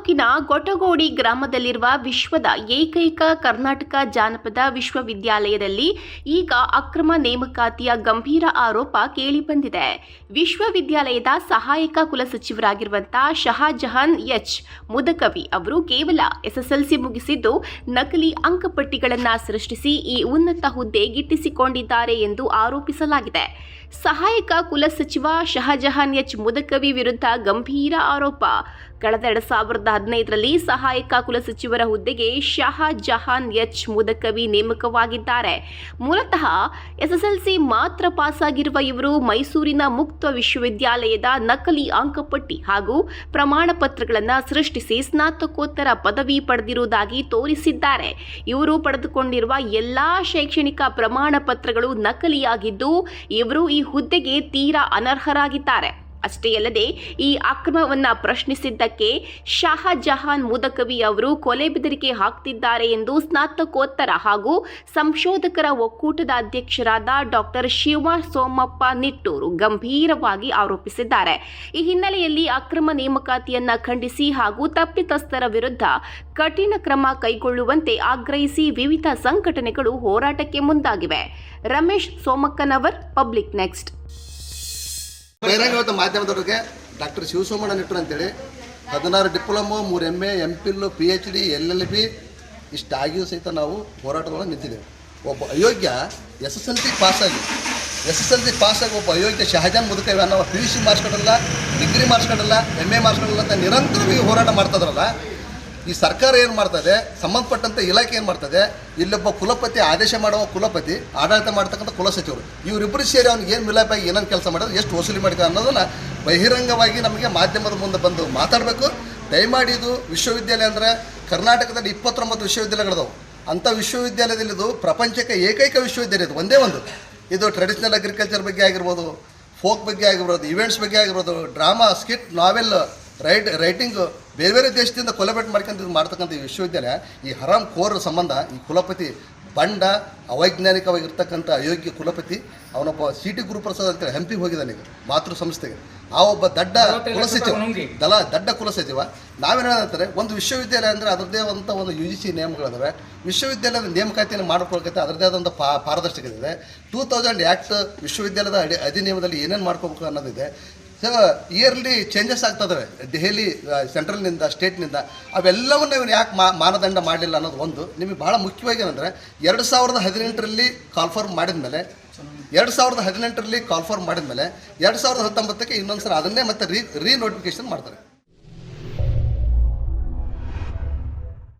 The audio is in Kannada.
ತಾಲೂಕಿನ ಗೊಟಗೋಡಿ ಗ್ರಾಮದಲ್ಲಿರುವ ವಿಶ್ವದ ಏಕೈಕ ಕರ್ನಾಟಕ ಜಾನಪದ ವಿಶ್ವವಿದ್ಯಾಲಯದಲ್ಲಿ ಈಗ ಅಕ್ರಮ ನೇಮಕಾತಿಯ ಗಂಭೀರ ಆರೋಪ ಕೇಳಿಬಂದಿದೆ. ವಿಶ್ವವಿದ್ಯಾಲಯದ ಸಹಾಯಕ ಕುಲಸಚಿವರಾಗಿರುವಂತಹ ಶಹಜಹಾನ್ ಎಚ್ ಮುದಕವಿ ಅವರು ಕೇವಲ ಎಸ್ಎಸ್ಎಲ್ಸಿ ಮುಗಿಸಿದ್ದು ನಕಲಿ ಅಂಕಪಟ್ಟಿಗಳನ್ನು ಸೃಷ್ಟಿಸಿ ಈ ಉನ್ನತ ಹುದ್ದೆ ಗಿಟ್ಟಿಸಿಕೊಂಡಿದ್ದಾರೆ ಎಂದು ಆರೋಪಿಸಲಾಗಿದೆ. ಸಹಾಯಕ ಕುಲಸಚಿವ ಶಹಜಹಾನ್ ಎಚ್ ಮುದಕವಿ ವಿರುದ್ಧ ಗಂಭೀರ ಆರೋಪ. ಕಳೆದ 2015ರಲ್ಲಿ ಸಹಾಯಕ ಕುಲಸಚಿವರ ಹುದ್ದೆಗೆ ಶಹಜಹಾನ್ ಎಚ್ ಮುದಕವಿ ನೇಮಕವಾಗಿದ್ದಾರೆ. ಮೂಲತಃ ಎಸ್ಎಸ್ಎಲ್ಸಿ ಮಾತ್ರ ಪಾಸಾಗಿರುವ ಇವರು ಮೈಸೂರಿನ ಮುಕ್ತ ವಿಶ್ವವಿದ್ಯಾಲಯದ ನಕಲಿ ಅಂಕಪಟ್ಟಿ ಹಾಗೂ ಪ್ರಮಾಣ ಪತ್ರಗಳನ್ನು ಸೃಷ್ಟಿಸಿ ಸ್ನಾತಕೋತ್ತರ ಪದವಿ ಪಡೆದಿರುವುದಾಗಿ ತೋರಿಸಿದ್ದಾರೆ. ಇವರು ಪಡೆದುಕೊಂಡಿರುವ ಎಲ್ಲಾ ಶೈಕ್ಷಣಿಕ ಪ್ರಮಾಣ ಪತ್ರಗಳು ನಕಲಿಯಾಗಿದ್ದು ಇವರು ಈ ಹುದ್ದೆಗೆ ತೀರಾ ಅನರ್ಹರಾಗಿದ್ದಾರೆ. ಅಷ್ಟೇ ಅಲ್ಲದೆ ಈ ಅಕ್ರಮವನ್ನು ಪ್ರಶ್ನಿಸಿದ್ದಕ್ಕೆ ಶಹಜಹಾನ್ ಮುದಕವಿ ಅವರು ಕೊಲೆ ಬೆದರಿಕೆ ಹಾಕ್ತಿದ್ದಾರೆ ಎಂದು ಸ್ನಾತಕೋತ್ತರ ಹಾಗೂ ಸಂಶೋಧಕರ ಒಕ್ಕೂಟದ ಅಧ್ಯಕ್ಷರಾದ ಡಾಕ್ಟರ್ ಶಿವ ಸೋಮಪ್ಪ ನಿಟ್ಟೂರು ಗಂಭೀರವಾಗಿ ಆರೋಪಿಸಿದ್ದಾರೆ. ಈ ಹಿನ್ನೆಲೆಯಲ್ಲಿ ಅಕ್ರಮ ನೇಮಕಾತಿಯನ್ನ ಖಂಡಿಸಿ ಹಾಗೂ ತಪ್ಪಿತಸ್ಥರ ವಿರುದ್ಧ ಕಠಿಣ ಕ್ರಮ ಕೈಗೊಳ್ಳುವಂತೆ ಆಗ್ರಹಿಸಿ ವಿವಿಧ ಸಂಘಟನೆಗಳು ಹೋರಾಟಕ್ಕೆ ಮುಂದಾಗಿವೆ. Ramesh Somakkanavar, public next. ಬಹಿರಂಗವಾದ ಮಾಧ್ಯಮದವರಿಗೆ ಡಾಕ್ಟರ್ ಶಿವಸೋಮಣ್ಣ ನಿಟ್ಟೂರು ಅಂತೇಳಿ 16 diploma, 3 MA, MPhil, PhD, LLB ಇಷ್ಟಾಗಿಯೂ ಸಹಿತ ನಾವು ಹೋರಾಟದೊಳಗೆ ನಿಂತಿದ್ದೇವೆ. ಒಬ್ಬ ಅಯೋಗ್ಯ SSLC ಪಾಸಾಗಿ ಒಬ್ಬ ಅಯೋಗ್ಯ ಶಹಜಹಾನ್ ಮುದಕವಿ ಅನ್ನೋ PUC ಮಾಡಿಸ್ಕೊಂಡಲ್ಲ, ಡಿಗ್ರಿ ಮಾಡಿಸ್ಕೊಂಡಲ್ಲ, MA ಮಾಡಿಸ್ಕೊಂಡಲ್ಲ ಅಂತ ನಿರಂತರವಾಗಿ ಹೋರಾಟ ಮಾಡ್ತಾಯಿದ್ರಲ್ಲ, ಈ ಸರ್ಕಾರ ಏನು ಮಾಡ್ತದೆ, ಸಂಬಂಧಪಟ್ಟಂಥ ಇಲಾಖೆ ಏನು ಮಾಡ್ತದೆ, ಇಲ್ಲೊಬ್ಬ ಕುಲಪತಿ ಆದೇಶ ಮಾಡುವ ಕುಲಪತಿ, ಆಡಳಿತ ಮಾಡ್ತಕ್ಕಂಥ ಕುಲಸಚಿವರು, ಇವರಿಬ್ಬರು ಸೇರಿ ಅವ್ನಿಗೆ ಏನು ಮಿಲಾಪಾಗಿ ಏನೇನು ಕೆಲಸ ಮಾಡೋದು, ಎಷ್ಟು ವಸೂಲಿ ಮಾಡಿದ ಅನ್ನೋದನ್ನು ಬಹಿರಂಗವಾಗಿ ನಮಗೆ ಮಾಧ್ಯಮದ ಮುಂದೆ ಬಂದು ಮಾತಾಡಬೇಕು. ದಯಮಾಡಿ ಇದು ವಿಶ್ವವಿದ್ಯಾಲಯ ಅಂದರೆ ಕರ್ನಾಟಕದಲ್ಲಿ 29 ವಿಶ್ವವಿದ್ಯಾಲಯಗಳಿದಾವೆ. ಅಂಥ ವಿಶ್ವವಿದ್ಯಾಲಯದಲ್ಲಿ ಇದು ಪ್ರಪಂಚಕ್ಕೆ ಏಕೈಕ ವಿಶ್ವವಿದ್ಯಾಲಯ. ಇದು ಒಂದೇ ಒಂದು. ಇದು ಟ್ರೆಡಿಷ್ನಲ್ ಅಗ್ರಿಕಲ್ಚರ್ ಬಗ್ಗೆ ಆಗಿರ್ಬೋದು, ಫೋಕ್ ಬಗ್ಗೆ ಆಗಿರ್ಬೋದು, ಇವೆಂಟ್ಸ್ ಬಗ್ಗೆ ಆಗಿರ್ಬೋದು, ಡ್ರಾಮಾ, ಸ್ಕಿಟ್, ನಾವೆಲ್ ರೈಟಿಂಗ್ ಬೇರೆ ಬೇರೆ ದೇಶದಿಂದ ಕೊಲೆಬೇಟ್ ಮಾಡ್ತಕ್ಕಂಥ ಈ ವಿಶ್ವವಿದ್ಯಾಲಯ ಈ ಹರಾಮ್ ಕೋರ್ ಸಂಬಂಧ ಈ ಕುಲಪತಿ ಬಂಡ ಅವೈಜ್ಞಾನಿಕವಾಗಿರ್ತಕ್ಕಂಥ ಅಯೋಗ್ಯ ಕುಲಪತಿ ಅವನೊಬ್ಬ CT ಗುರುಪ್ರಸಾದ್ ಅಂತೇಳಿ ಹಂಪಿಗೆ ಹೋಗಿದ್ದಾನೆ ಈಗ ಮಾತೃ ಸಂಸ್ಥೆಗೆ. ಆ ಒಬ್ಬ ದಡ್ಡ ಕುಲಸಚಿವ ನಾವೇನು ಹೇಳ್ತಾರೆ, ಒಂದು ವಿಶ್ವವಿದ್ಯಾಲಯ ಅಂದರೆ ಅದರದ್ದೇ ಆದಂಥ ಒಂದು UGC ನಿಯಮಗಳಿದಾವೆ. ವಿಶ್ವವಿದ್ಯಾಲಯದ ನೇಮಕಾತಿಯನ್ನು ಮಾಡ್ಕೊಳ್ಕೈತೆ ಅದರದ್ದೇ ಆದಂಥ ಪಾರದರ್ಶಕತೆ ಇದೆ. 2000 ಆ್ಯಕ್ಟ್ ವಿಶ್ವವಿದ್ಯಾಲಯದ ಅಧಿನಿಯಮದಲ್ಲಿ ಏನೇನು ಮಾಡ್ಕೋಬೇಕು ಅನ್ನೋದಿದೆ. ಸೊ ಇಯರ್ಲಿ ಚೇಂಜಸ್ ಆಗ್ತದವೆ ದೆಹಲಿ ಸೆಂಟ್ರಲ್ನಿಂದ, ಸ್ಟೇಟ್ನಿಂದ. ಅವೆಲ್ಲವನ್ನು ಇವ್ರು ಯಾಕೆ ಮಾನದಂಡ ಮಾಡಲಿಲ್ಲ ಅನ್ನೋದು ಒಂದು. ನಿಮಗೆ ಭಾಳ ಮುಖ್ಯವಾಗಿ ಏನಂದರೆ 2018ರಲ್ಲಿ ಕಾಲ್ಫಾರ್ಮ್ ಮಾಡಿದ್ಮೇಲೆ 2019ರಲ್ಲಿ ಕಾಲ್ಫಾರ್ಮ್ ಮಾಡಿದ್ಮೇಲೆ 2019ಕ್ಕೆ ಇನ್ನೊಂದು ಸಲ ಅದನ್ನೇ ಮತ್ತೆ ರೀ ನೋಟಿಫಿಕೇಶನ್ ಮಾಡ್ತಾರೆ.